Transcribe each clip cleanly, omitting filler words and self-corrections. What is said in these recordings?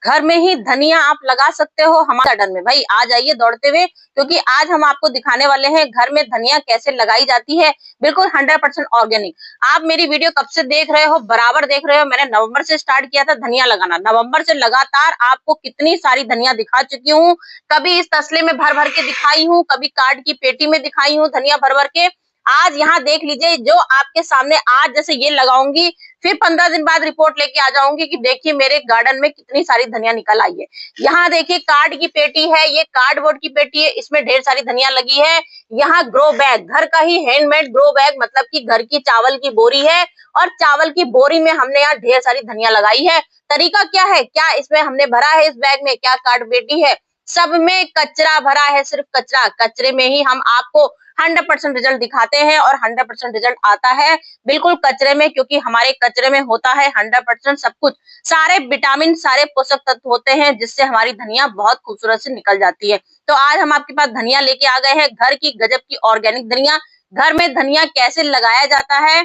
घर में ही धनिया आप लगा सकते हो हमारे गार्डन में। भाई आ जाइए दौड़ते हुए, क्योंकि आज हम आपको दिखाने वाले हैं घर में धनिया कैसे लगाई जाती है, बिल्कुल 100% ऑर्गेनिक। आप मेरी वीडियो कब से देख रहे हो, बराबर देख रहे हो। मैंने नवंबर से स्टार्ट किया था धनिया लगाना, नवंबर से लगातार आपको कितनी सारी धनिया दिखा चुकी हूँ। कभी इस तसले में भर भर के दिखाई हूँ, कभी कार्ड की पेटी में दिखाई हूँ धनिया भर भर के। आज यहाँ देख लीजिए जो आपके सामने, आज जैसे ये लगाऊंगी, फिर 15 दिन बाद रिपोर्ट लेके आ जाऊंगी कि देखिए मेरे गार्डन में कितनी सारी धनिया निकल आई है। यहाँ देखिए कार्ड की पेटी है, ये कार्डबोर्ड की पेटी है, इसमें ढेर सारी धनिया लगी है। यहाँ ग्रो बैग, घर का ही हैंडमेड ग्रो बैग, मतलब कि घर की चावल की बोरी है, और चावल की बोरी में हमने यहाँ ढेर सारी धनिया लगाई है। तरीका क्या है, क्या इसमें हमने भरा है इस बैग में, क्या कार्ड पेटी है, सब में कचरा भरा है, सिर्फ कचरा। कचरे में ही हम आपको 100% रिजल्ट दिखाते हैं, और 100% रिजल्ट आता है बिल्कुल कचरे में, क्योंकि हमारे कचरे में होता है 100% सब कुछ, सारे विटामिन, सारे पोषक तत्व होते हैं, जिससे हमारी धनिया बहुत खूबसूरत से निकल जाती है। तो आज हम आपके पास धनिया लेके आ गए हैं, घर की गजब की ऑर्गेनिक धनिया। घर में धनिया कैसे लगाया जाता है,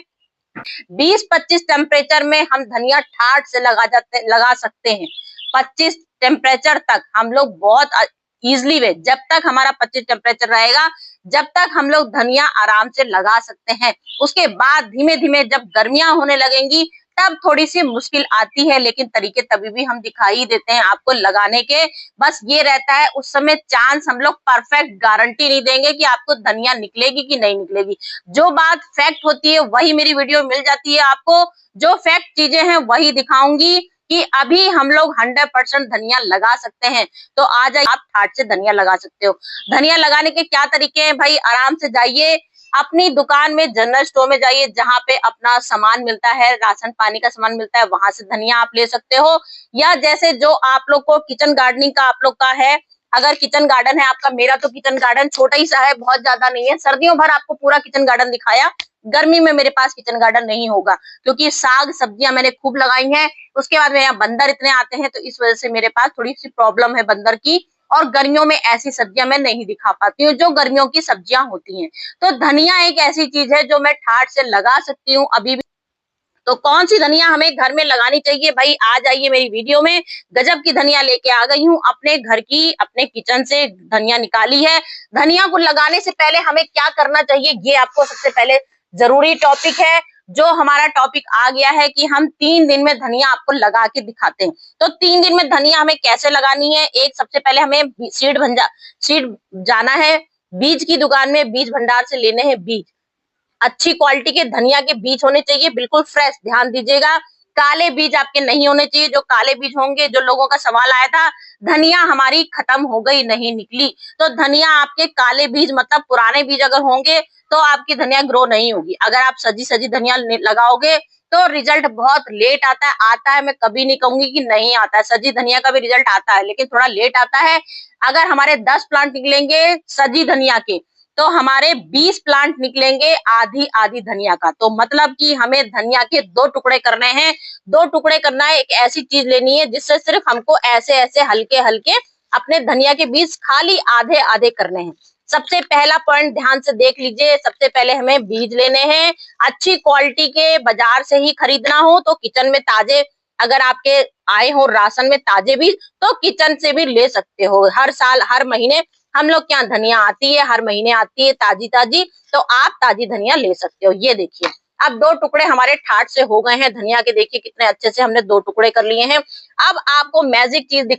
20-25 टेम्परेचर में हम धनिया ठाट से लगा सकते हैं। 25 टेम्परेचर तक हम लोग बहुत इजिली वे, जब तक हमारा 25 टेम्परेचर रहेगा, जब तक हम लोग धनिया आराम से लगा सकते हैं। उसके बाद धीमे धीमे जब गर्मियां होने लगेंगी, तब थोड़ी सी मुश्किल आती है, लेकिन तरीके तभी भी हम दिखाई देते हैं आपको लगाने के। बस ये रहता है उस समय चांस, हम लोग परफेक्ट गारंटी नहीं देंगे कि आपको धनिया निकलेगी कि नहीं निकलेगी। जो बात फैक्ट होती है वही मेरी वीडियो मिल जाती है आपको, जो फैक्ट चीजें हैं वही दिखाऊंगी कि अभी हम लोग 100% धनिया लगा सकते हैं। तो आ जाइए, आप ठाट से धनिया लगा सकते हो। धनिया लगाने के क्या तरीके हैं भाई, आराम से जाइए अपनी दुकान में, जनरल स्टोर में जाइए, जहां पे अपना सामान मिलता है, राशन पानी का सामान मिलता है, वहां से धनिया आप ले सकते हो। या जैसे जो आप लोग को किचन गार्डनिंग का आप लोग का है, अगर किचन गार्डन है आपका, मेरा तो किचन गार्डन छोटा ही सा है, बहुत ज्यादा नहीं है। सर्दियों भर आपको पूरा किचन गार्डन दिखाया, गर्मी में मेरे पास किचन गार्डन नहीं होगा, क्योंकि साग सब्जियां मैंने खूब लगाई हैं। उसके बाद मेरे यहाँ बंदर इतने आते हैं, तो इस वजह से मेरे पास थोड़ी सी प्रॉब्लम है बंदर की, और गर्मियों में ऐसी सब्जियां मैं नहीं दिखा पाती हूँ जो गर्मियों की सब्जियां होती हैं। तो धनिया एक ऐसी चीज है जो मैं ठाट से लगा सकती हूँ अभी भी। तो कौन सी धनिया हमें घर में लगानी चाहिए भाई, आ जाइए मेरी वीडियो में, गजब की धनिया लेके आ गई हूँ। अपने घर की, अपने किचन से धनिया निकाली है। धनिया को लगाने से पहले हमें क्या करना चाहिए, ये आपको सबसे पहले जरूरी टॉपिक है। जो हमारा टॉपिक आ गया है कि हम 3 दिन में धनिया आपको लगा के दिखाते हैं। तो 3 दिन में धनिया हमें कैसे लगानी है, एक सबसे पहले हमें सीड जाना है बीज की दुकान में, बीज भंडार से लेने हैं बीज। अच्छी क्वालिटी के धनिया के बीज होने चाहिए, बिल्कुल फ्रेश, ध्यान दीजिएगा। काले बीज आपके नहीं होने चाहिए, जो काले बीज होंगे, जो लोगों का सवाल आया था धनिया हमारी खत्म हो गई नहीं निकली, तो धनिया आपके काले बीज मतलब पुराने बीज अगर होंगे तो आपकी धनिया ग्रो नहीं होगी। अगर आप सजी सजी धनिया लगाओगे तो रिजल्ट बहुत लेट आता है। आता है, मैं कभी नहीं कहूंगी कि नहीं आता है, सजी धनिया का भी रिजल्ट आता है, लेकिन थोड़ा लेट आता है। अगर हमारे 10 प्लांट निकलेंगे सजी धनिया के, तो हमारे 20 प्लांट निकलेंगे आधी आधी धनिया का। तो मतलब कि हमें धनिया के 2 टुकड़े करने हैं। 2 टुकड़े करना है, एक ऐसी चीज लेनी है जिससे सिर्फ हमको ऐसे ऐसे हल्के हल्के अपने धनिया के बीज खाली आधे आधे करने हैं। सबसे पहला पॉइंट ध्यान से देख लीजिए, सबसे पहले हमें बीज लेने हैं अच्छी क्वालिटी के, बाजार से ही खरीदना हो तो किचन में ताजे, अगर आपके आए हो राशन में ताजे बीज तो किचन से भी ले सकते हो। हर साल हर महीने हम लोग क्या धनिया आती है, हर महीने आती है ताजी ताजी, तो आप ताजी धनिया ले सकते हो। ये देखिए अब 2 टुकड़े हमारे ठाट से हो गए हैं धनिया के, देखिए कितने अच्छे से हमने 2 टुकड़े कर लिए हैं। अब आपको मैजिक चीज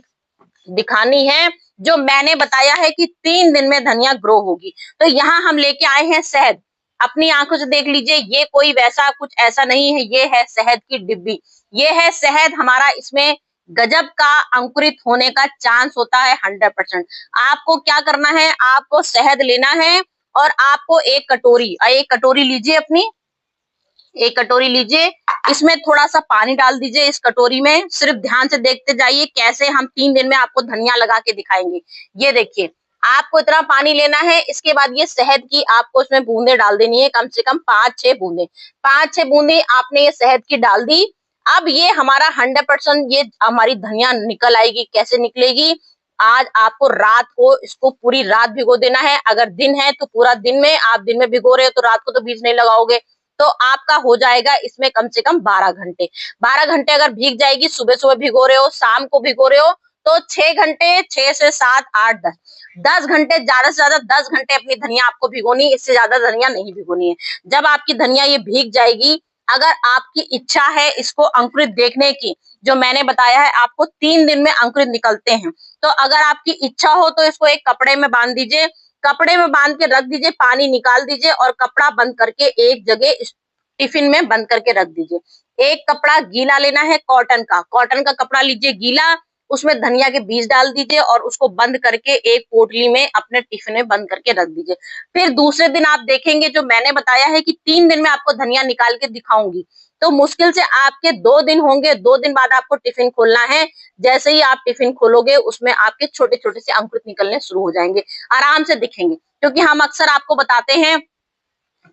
दिखानी है, जो मैंने बताया है कि 3 दिन में धनिया ग्रो होगी। तो यहाँ हम लेके आए हैं शहद, अपनी आंखों से देख लीजिए, ये कोई वैसा कुछ ऐसा नहीं है, ये है शहद की डिब्बी, ये है शहद हमारा। इसमें गजब का अंकुरित होने का चांस होता है 100%। आपको क्या करना है, आपको शहद लेना है, और आपको एक कटोरी लीजिए अपनी, एक कटोरी लीजिए, इसमें थोड़ा सा पानी डाल दीजिए इस कटोरी में। सिर्फ ध्यान से देखते जाइए कैसे हम 3 दिन में आपको धनिया लगा के दिखाएंगे। ये देखिए आपको इतना पानी लेना है, इसके बाद ये शहद की आपको इसमें बूंदे डाल देनी है, कम से कम 5-6 बूंदे, 5-6 बूंदे आपने ये शहद की डाल दी। अब ये हमारा 100% ये हमारी धनिया निकल आएगी। कैसे निकलेगी, आज आपको रात को इसको पूरी रात भिगो देना है। अगर दिन है तो पूरा दिन में, आप दिन में भिगो रहे हो तो रात को तो बीज नहीं लगाओगे, तो आपका हो जाएगा इसमें कम से कम 12 घंटे। 12 घंटे अगर भीग जाएगी, सुबह सुबह भिगो रहे हो, शाम को भिगो रहे हो, तो 6 घंटे, 6 से 7, 8, 10 घंटे, ज्यादा से ज्यादा 10 घंटे अपनी धनिया आपको भिगोनी, इससे ज्यादा धनिया नहीं भिगोनी है। जब आपकी धनिया ये भीग जाएगी, अगर आपकी इच्छा है इसको अंकुरित देखने की, जो मैंने बताया है आपको 3 दिन में अंकुरित निकलते हैं, तो अगर आपकी इच्छा हो तो इसको एक कपड़े में बांध दीजिए, कपड़े में बांध के रख दीजिए, पानी निकाल दीजिए और कपड़ा बंद करके एक जगह टिफिन में बंद करके रख दीजिए। एक कपड़ा गीला लेना है, कॉटन का कपड़ा लीजिए गीला, उसमें धनिया के बीज डाल दीजिए और उसको बंद करके एक पोटली में अपने टिफिन में बंद करके रख दीजिए। फिर दूसरे दिन आप देखेंगे, जो मैंने बताया है कि 3 दिन में आपको धनिया निकाल के दिखाऊंगी, तो मुश्किल से आपके 2 दिन होंगे। 2 दिन बाद आपको टिफिन खोलना है। जैसे ही आप टिफिन खोलोगे, उसमें आपके छोटे छोटे से अंकुरित निकलने शुरू हो जाएंगे, आराम से दिखेंगे। क्योंकि हम अक्सर आपको बताते हैं,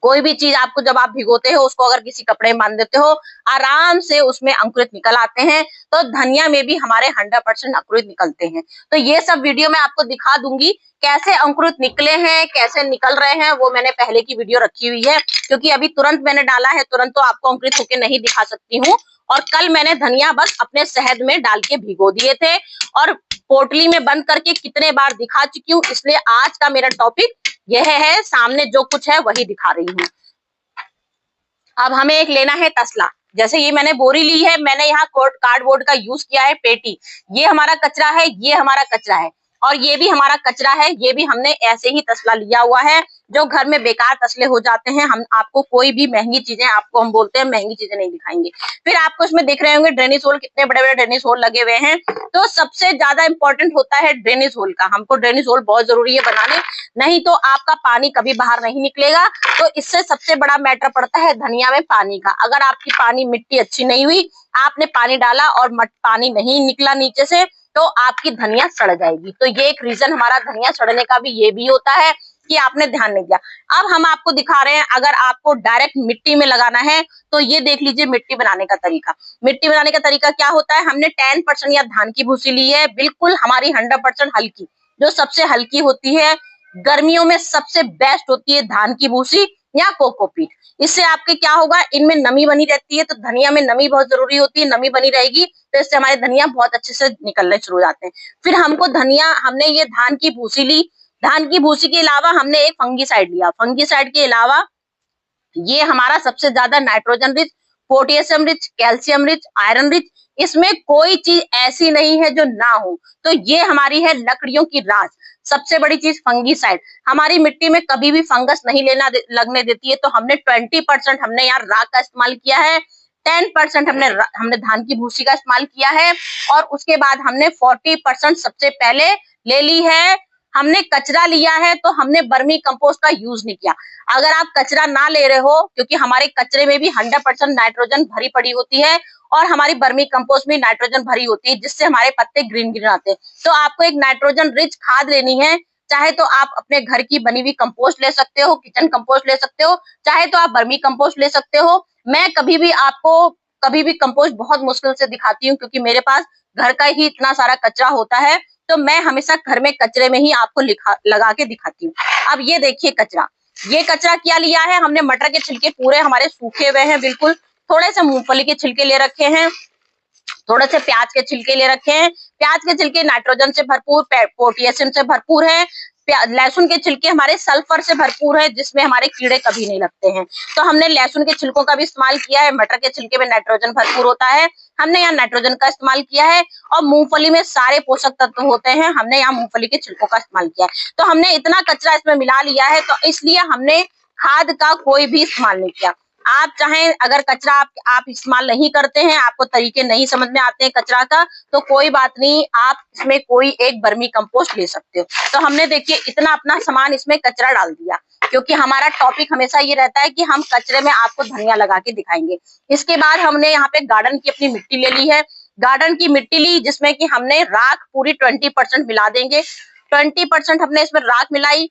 कोई भी चीज आपको जब आप भिगोते हो, उसको अगर किसी कपड़े में बांध देते हो, आराम से उसमें अंकुरित निकल आते हैं। तो धनिया में भी हमारे 100% अंकुरित निकलते हैं। तो ये सब वीडियो मैं आपको दिखा दूंगी, कैसे अंकुरित निकले हैं, कैसे निकल रहे हैं, वो मैंने पहले की वीडियो रखी हुई है। क्योंकि अभी तुरंत मैंने डाला है, तुरंत तो आपको अंकुरित होके नहीं दिखा सकती हूँ। और कल मैंने धनिया बस अपने शहद में डाल के भिगो दिए थे और पोटली में बंद करके कितने बार दिखा चुकी हूँ। इसलिए आज का मेरा टॉपिक यह है, सामने जो कुछ है वही दिखा रही हूँ। अब हमें एक लेना है तसला। जैसे ये मैंने बोरी ली है, मैंने यहाँ कार्डबोर्ड का यूज किया है, पेटी। ये हमारा कचरा है, ये हमारा कचरा है, और ये भी हमारा कचरा है। ये भी हमने ऐसे ही तसला लिया हुआ है, जो घर में बेकार तसले हो जाते हैं। हम आपको कोई भी महंगी चीजें, आपको हम बोलते हैं महंगी चीजें नहीं दिखाएंगे। फिर आपको इसमें देख रहे होंगे ड्रेनेज होल, कितने बड़े बड़े ड्रेनेज होल लगे हुए हैं। तो सबसे ज्यादा इंपॉर्टेंट होता है ड्रेनेज होल का। हमको ड्रेनेज होल बहुत जरूरी है बनाने, नहीं तो आपका पानी कभी बाहर नहीं निकलेगा। तो इससे सबसे बड़ा मैटर पड़ता है धनिया में पानी का। अगर आपकी पानी मिट्टी अच्छी नहीं हुई, आपने पानी डाला और पानी नहीं निकला नीचे से, तो आपकी धनिया सड़ जाएगी। तो ये एक रीजन हमारा धनिया सड़ने का भी ये भी होता है कि आपने ध्यान नहीं दिया। अब हम आपको दिखा रहे हैं, अगर आपको डायरेक्ट मिट्टी में लगाना है तो ये देख लीजिए मिट्टी बनाने का तरीका। मिट्टी बनाने का तरीका क्या होता है, हमने 10% या धान की भूसी ली है, बिल्कुल हमारी 100% हल्की, जो सबसे हल्की होती है। गर्मियों में सबसे बेस्ट होती है धान की भूसी या कोकोपीट। इससे आपके क्या होगा, इनमें नमी बनी रहती है। तो धनिया में नमी बहुत जरूरी होती है, नमी बनी रहेगी तो इससे हमारे धनिया बहुत अच्छे से निकलने शुरू हो जाते हैं। फिर हमको धनिया, हमने ये धान की भूसी ली, धान की भूसी के अलावा हमने एक फंगीसाइड लिया। फंगीसाइड के अलावा ये हमारा सबसे ज्यादा nitrogen rich, potassium rich, calcium rich, iron rich, इसमें कोई चीज ऐसी नहीं है जो ना हो। तो ये हमारी है लकड़ियों की राज, सबसे बड़ी चीज फंगीसाइड। हमारी मिट्टी में कभी भी फंगस नहीं लगने देती है। तो हमने 20% हमने यहाँ राख का इस्तेमाल किया है, 10% हमने धान की भूसी का इस्तेमाल किया है, और उसके बाद हमने 40% सबसे पहले ले ली है। हमने कचरा लिया है, तो हमने बर्मी कंपोस्ट का यूज नहीं किया। अगर आप कचरा ना ले रहे हो, क्योंकि हमारे कचरे में भी 100% नाइट्रोजन भरी पड़ी होती है, और हमारी बर्मी कंपोस्ट में नाइट्रोजन भरी होती है, जिससे हमारे पत्ते ग्रीन ग्रीन आते हैं। तो आपको एक नाइट्रोजन रिच खाद लेनी है। चाहे तो आप अपने घर की बनी हुई कंपोस्ट ले सकते हो, किचन कंपोस्ट ले सकते हो, चाहे तो आप बर्मी कंपोस्ट ले सकते हो। मैं कभी भी कंपोस्ट बहुत मुश्किल से दिखाती हूँ, क्योंकि मेरे पास घर का ही इतना सारा कचरा होता है। तो मैं हमेशा घर में कचरे में ही आपको लगा के दिखाती हूँ। अब ये देखिए कचरा, ये कचरा क्या लिया है, हमने मटर के छिलके पूरे हमारे सूखे हुए हैं बिल्कुल, थोड़े से मूंगफली के छिलके ले रखे हैं, थोड़े से प्याज के छिलके ले रखे हैं। प्याज के छिलके नाइट्रोजन से भरपूर, पोटेशियम से भरपूर है। लहसुन के छिलके हमारे सल्फर से भरपूर है, जिसमें हमारे कीड़े कभी नहीं लगते हैं। तो हमने लहसुन के छिलकों का भी इस्तेमाल किया है। मटर के छिलके में नाइट्रोजन भरपूर होता है, हमने यहाँ नाइट्रोजन का इस्तेमाल किया है। और मूंगफली में सारे पोषक तत्व होते हैं, हमने यहाँ मूंगफली के छिलकों का इस्तेमाल किया है। तो हमने इतना कचरा इसमें मिला लिया है, तो इसलिए हमने खाद का कोई भी इस्तेमाल नहीं किया। आप चाहें, अगर कचरा आप इस्तेमाल नहीं करते हैं, आपको तरीके नहीं समझ में आते हैं कचरा का, तो कोई बात नहीं, आप इसमें कोई एक बर्मी कंपोस्ट ले सकते हो। तो हमने देखिए इतना अपना सामान इसमें कचरा डाल दिया, क्योंकि हमारा टॉपिक हमेशा ये रहता है कि हम कचरे में आपको धनिया लगा के दिखाएंगे। इसके बाद हमने यहाँ पे गार्डन की अपनी मिट्टी ले ली है। गार्डन की मिट्टी ली, जिसमें कि हमने राख पूरी 20% मिला देंगे। 20% हमने इसमें राख मिलाई,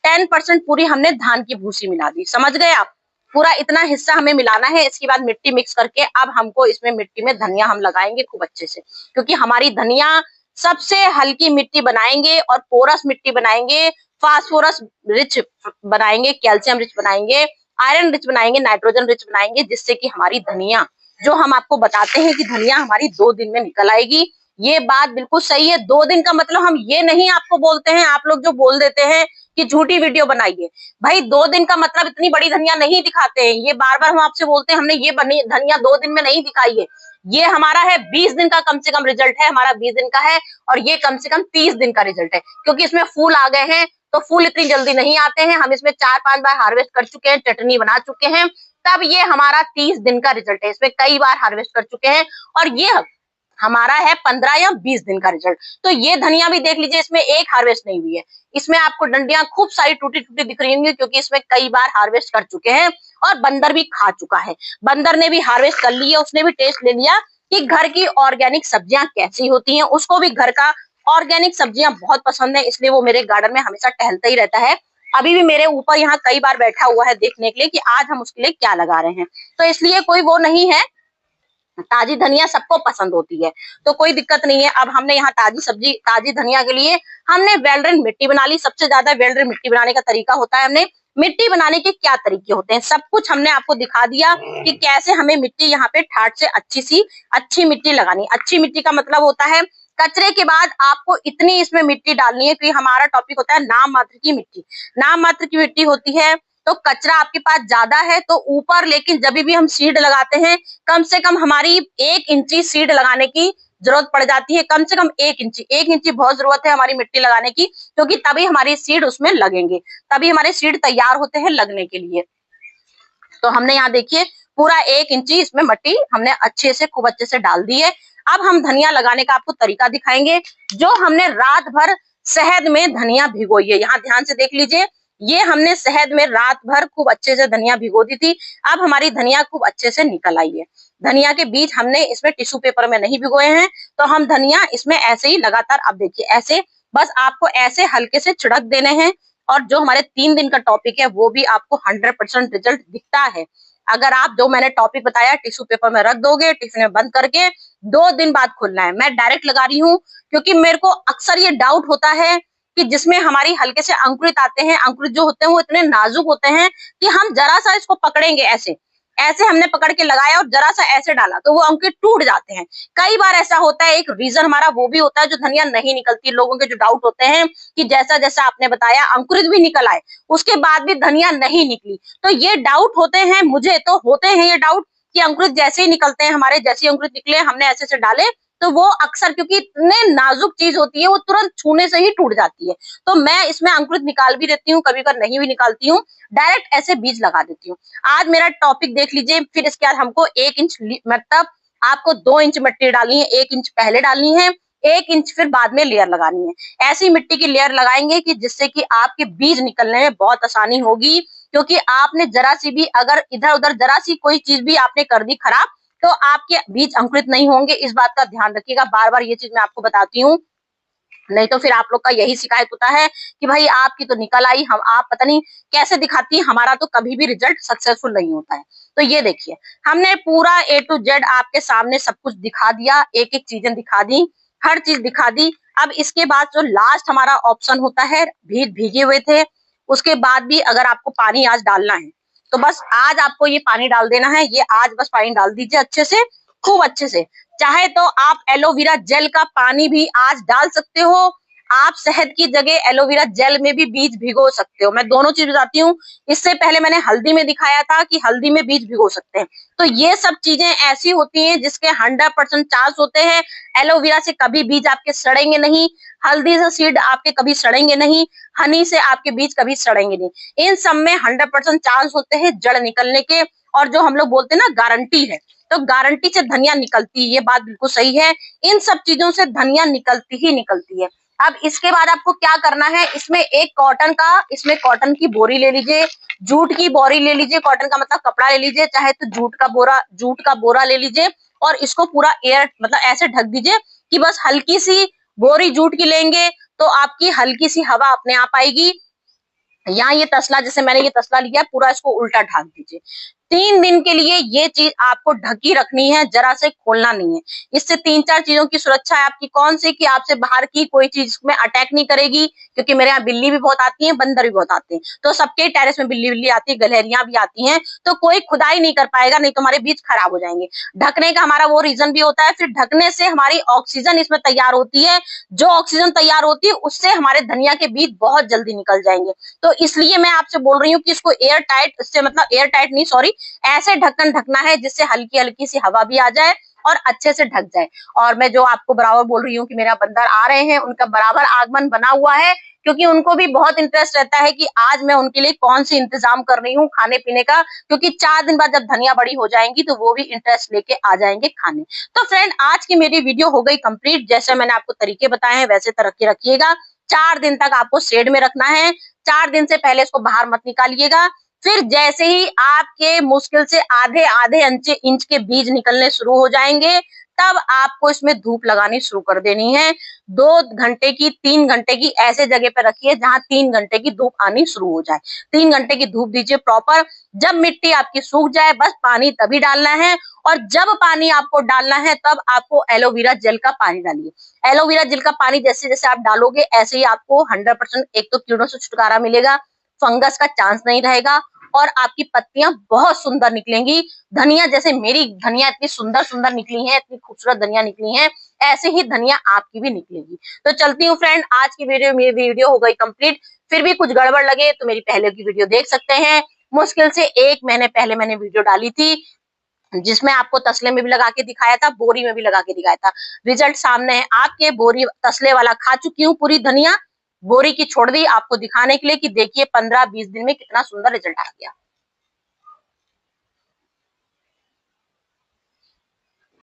10% पूरी हमने धान की भूसी मिला दी। समझ गए आप, पूरा इतना हिस्सा हमें मिलाना है। इसके बाद मिट्टी मिक्स करके अब हमको इसमें मिट्टी में धनिया हम लगाएंगे खूब अच्छे से, क्योंकि हमारी धनिया सबसे हल्की मिट्टी बनाएंगे और पोरस मिट्टी बनाएंगे, फास्फोरस रिच बनाएंगे, कैल्शियम रिच बनाएंगे। आयरन रिच बनाएंगे, नाइट्रोजन रिच बनाएंगे, जिससे कि हमारी धनिया, जो हम आपको बताते हैं कि धनिया हमारी 2 दिन में निकल आएगी, ये बात बिल्कुल सही है। 2 दिन का मतलब हम ये नहीं आपको बोलते हैं, आप लोग जो बोल देते हैं कि झूठी वीडियो बनाइए, भाई 2 दिन का मतलब इतनी बड़ी धनिया नहीं दिखाते हैं। ये बार बार हम आपसे बोलते हैं, हमने ये बनी धनिया 2 दिन में नहीं दिखाई है। ये हमारा है 20 दिन का कम से कम रिजल्ट है, हमारा 20 दिन का है, और ये कम से कम 30 दिन का रिजल्ट है, क्योंकि इसमें फूल आ गए हैं। तो फूल इतनी जल्दी नहीं आते हैं, हम इसमें 4-5 बार हार्वेस्ट कर चुके हैं, चटनी बना चुके हैं, तब ये हमारा 30 दिन का रिजल्ट है। इसमें कई बार हार्वेस्ट कर चुके हैं, और ये हमारा है 15 या 20 दिन का रिजल्ट। तो ये धनिया भी देख लीजिए, इसमें एक हार्वेस्ट नहीं हुई है, इसमें आपको डंडियां खूब सारी टूटी टूटी दिख रही होंगी, क्योंकि इसमें कई बार हार्वेस्ट कर चुके हैं, और बंदर भी खा चुका है। बंदर ने भी हार्वेस्ट कर लिया, उसने भी टेस्ट ले लिया कि घर की ऑर्गेनिक सब्जियां कैसी होती हैं। उसको भी घर का ऑर्गेनिक सब्जियां बहुत पसंद है, इसलिए वो मेरे गार्डन में हमेशा टहलता ही रहता है। अभी भी मेरे ऊपर यहाँ कई बार बैठा हुआ है देखने के लिए कि आज हम उसके लिए क्या लगा रहे हैं। तो इसलिए कोई वो नहीं है, ताजी धनिया सबको पसंद होती है, तो कोई दिक्कत नहीं है। अब हमने यहाँ ताजी सब्जी, ताजी धनिया के लिए हमने वेल्डन मिट्टी बना ली। सबसे ज्यादा वेल्डन मिट्टी बनाने का तरीका होता है, हमने मिट्टी बनाने के क्या तरीके होते हैं सब कुछ हमने आपको दिखा दिया कि कैसे हमें मिट्टी यहाँ पे ठाट से अच्छी मिट्टी लगानी। अच्छी मिट्टी का मतलब होता है कचरे के बाद आपको इतनी इसमें मिट्टी डालनी है कि हमारा टॉपिक होता है नाम मात्र की मिट्टी। नाम मात्र की मिट्टी होती है, तो कचरा आपके पास ज्यादा है तो ऊपर, लेकिन जब भी हम सीड लगाते हैं कम से कम हमारी 1 इंची सीड लगाने की जरूरत पड़ जाती है। कम से कम 1 इंची बहुत जरूरत है हमारी मिट्टी लगाने की, क्योंकि तभी हमारी सीड उसमें लगेंगे, तभी हमारे सीड तैयार होते हैं लगने के लिए। तो हमने यहाँ देखिए पूरा 1 इंची इसमें मिट्टी हमने अच्छे से खूब अच्छे से डाल दी है। अब हम धनिया लगाने का आपको तरीका दिखाएंगे। जो हमने रात भर शहद में धनिया भिगोई है, यहाँ ध्यान से देख लीजिए, ये हमने शहद में रात भर खूब अच्छे से धनिया भिगो दी थी। अब हमारी धनिया खूब अच्छे से निकल आई है। धनिया के बीज हमने इसमें टिश्यू पेपर में नहीं भिगोए हैं, तो हम धनिया इसमें ऐसे ही लगातार, अब देखिए ऐसे, बस आपको ऐसे हल्के से छिड़क देने हैं, और जो हमारे 3 दिन का टॉपिक है वो भी आपको 100% रिजल्ट दिखता है। अगर आप जो मैंने टॉपिक बताया टिश्यू पेपर में रख दोगे, टिफिन में बंद करके 2 दिन बाद खोलना है। मैं डायरेक्ट लगा रही हूँ, क्योंकि मेरे को अक्सर ये डाउट होता है कि जिसमें हमारी हल्के से अंकुरित आते हैं, अंकुरित जो होते हैं वो इतने नाजुक होते हैं कि हम जरा सा इसको पकड़ेंगे, ऐसे ऐसे हमने पकड़ के लगाया और जरा सा ऐसे डाला तो वो अंकुरित टूट जाते हैं। कई बार ऐसा होता है। एक रीजन हमारा वो भी होता है जो धनिया नहीं निकलती, लोगों के जो डाउट होते हैं कि जैसा जैसा आपने बताया अंकुरित भी निकल आए, उसके बाद भी धनिया नहीं निकली। तो ये डाउट होते हैं, मुझे तो होते हैं ये डाउट कि अंकुरित जैसे ही निकलते हैं हमारे, जैसे ही अंकुरित निकले हमने ऐसे से डाले, तो वो अक्सर, क्योंकि इतने नाजुक चीज होती है, वो तुरंत छूने से ही टूट जाती है। तो मैं इसमें अंकुरित निकाल भी देती हूँ, कभी कभी नहीं भी निकालती हूँ, डायरेक्ट ऐसे बीज लगा देती हूँ। आज मेरा टॉपिक देख लीजिए। फिर इसके बाद हमको 1 इंच, मतलब आपको 2 इंच मिट्टी डालनी है, 1 इंच पहले डालनी है, 1 इंच फिर बाद में लेयर लगानी है। ऐसी मिट्टी की लेयर लगाएंगे कि जिससे कि आपके बीज निकलने में बहुत आसानी होगी, क्योंकि आपने जरा सी भी अगर इधर उधर जरा सी कोई चीज भी आपने कर दी खराब, तो आपके बीज अंकुरित नहीं होंगे। इस बात का ध्यान रखिएगा, बार बार ये चीज मैं आपको बताती हूँ, नहीं तो फिर आप लोग का यही शिकायत होता है कि भाई आपकी तो निकल आई, हम आप पता नहीं कैसे दिखाती है, हमारा तो कभी भी रिजल्ट सक्सेसफुल नहीं होता है। तो ये देखिए हमने पूरा A to Z आपके सामने सब कुछ दिखा दिया, एक एक चीजें दिखा दी, हर चीज दिखा दी। अब इसके बाद जो लास्ट हमारा ऑप्शन होता है, बीज भीगे हुए थे, उसके बाद भी अगर आपको पानी आज डालना है तो बस आज आपको ये पानी डाल देना है। ये आज बस पानी डाल दीजिए अच्छे से, खूब अच्छे से। चाहे तो आप एलोवेरा जेल का पानी भी आज डाल सकते हो, आप शहद की जगह एलोवेरा जेल में भी बीज भिगो सकते हो। मैं दोनों चीज बताती हूँ। इससे पहले मैंने हल्दी में दिखाया था कि हल्दी में बीज भिगो सकते हैं। तो ये सब चीजें ऐसी होती हैं जिसके 100% चांस होते हैं। एलोवेरा से कभी बीज आपके सड़ेंगे नहीं, हल्दी से सीड आपके कभी सड़ेंगे नहीं, हनी से आपके बीज कभी सड़ेंगे नहीं। इन सब में 100% चांस होते हैं जड़ निकलने के। और जो हम लोग बोलते हैं ना गारंटी है, तो गारंटी से धनिया निकलती है, ये बात बिल्कुल सही है। इन सब चीजों से धनिया निकलती ही निकलती है। अब इसके बाद आपको क्या करना है, इसमें एक इसमें कॉटन की बोरी ले लीजिए, जूट की बोरी ले लीजिए, कॉटन का मतलब कपड़ा ले लीजिए, चाहे तो जूट का बोरा ले लीजिए, और इसको पूरा एयर मतलब ऐसे ढक दीजिए कि बस हल्की सी बोरी जूट की लेंगे तो आपकी हल्की सी हवा अपने आप आएगी। यहाँ ये तसला, जैसे मैंने ये तसला लिया, पूरा इसको उल्टा ढाक दीजिए। 3 दिन के लिए ये चीज आपको ढकी रखनी है, जरा से खोलना नहीं है। इससे 3-4 चीजों की सुरक्षा है आपकी। कौन सी? कि आपसे बाहर की कोई चीज में अटैक नहीं करेगी, क्योंकि मेरे यहाँ बिल्ली भी बहुत आती है, बंदर भी बहुत आते हैं, तो सबके टेरेस में बिल्ली आती है, गलहरियां भी आती हैं, तो कोई खुदाई नहीं कर पाएगा, नहीं तो हमारे बीज खराब हो जाएंगे। ढकने का हमारा वो रीजन भी होता है, फिर ढकने से हमारी ऑक्सीजन इसमें तैयार होती है, जो ऑक्सीजन तैयार होती है उससे हमारे धनिया के बीज बहुत जल्दी निकल जाएंगे। तो इसलिए मैं आपसे बोल रही हूँ कि इसको एयर टाइट, इससे मतलब एयर टाइट नहीं, सॉरी, ऐसे ढक्कन ढकना है जिससे हल्की हल्की सी हवा भी आ जाए और अच्छे से ढक जाए। और मैं जो आपको बराबर बोल रही हूँ कि मेरा बंदर आ रहे हैं, उनका बराबर आगमन बना हुआ है, क्योंकि उनको भी बहुत इंटरेस्ट रहता है कि आज मैं उनके लिए कौन सी इंतजाम कर रही हूँ खाने पीने का, क्योंकि 4 दिन बाद जब धनिया बड़ी हो जाएंगी तो वो भी इंटरेस्ट लेके आ जाएंगे खाने। तो फ्रेंड, आज की मेरी वीडियो हो गई कंप्लीट। जैसे मैंने आपको तरीके बताए हैं वैसे तरक्की रखिएगा। 4 दिन तक आपको शेड में रखना है। 4 दिन से पहले इसको बाहर मत निकालिएगा। फिर जैसे ही आपके मुश्किल से आधे आधे इंच के बीज निकलने शुरू हो जाएंगे, तब आपको इसमें धूप लगानी शुरू कर देनी है। 2 घंटे की, 3 घंटे की ऐसे जगह पे रखिए जहां 3 घंटे की धूप आनी शुरू हो जाए। 3 घंटे की धूप दीजिए प्रॉपर। जब मिट्टी आपकी सूख जाए, बस पानी तभी डालना है। और जब पानी आपको डालना है तब आपको एलोवेरा जेल का पानी डालिए। एलोवेरा जेल का पानी जैसे जैसे आप डालोगे, ऐसे ही आपको 100% एक तो कीड़ों से छुटकारा मिलेगा, फंगस का चांस नहीं रहेगा, और आपकी पत्तियां बहुत सुंदर निकलेंगी। धनिया जैसे मेरी धनिया इतनी सुंदर सुंदर निकली है, इतनी खूबसूरत धनिया निकली है, ऐसे ही धनिया आपकी भी निकलेगी। तो चलती हूँ फ्रेंड, आज की मेरी वीडियो हो गई कंप्लीट। फिर भी कुछ गड़बड़ लगे तो मेरी पहले की वीडियो देख सकते हैं। मुश्किल से 1 महीने पहले मैंने वीडियो डाली थी, जिसमें आपको तसले में भी लगा के दिखाया था, बोरी में भी लगा के दिखाया था। रिजल्ट सामने है आपके। बोरी तसले वाला खा चुकी हूँ पूरी धनिया, बोरी की छोड़ दी आपको दिखाने के लिए कि देखिए 15-20 दिन में कितना सुंदर रिजल्ट आ गया।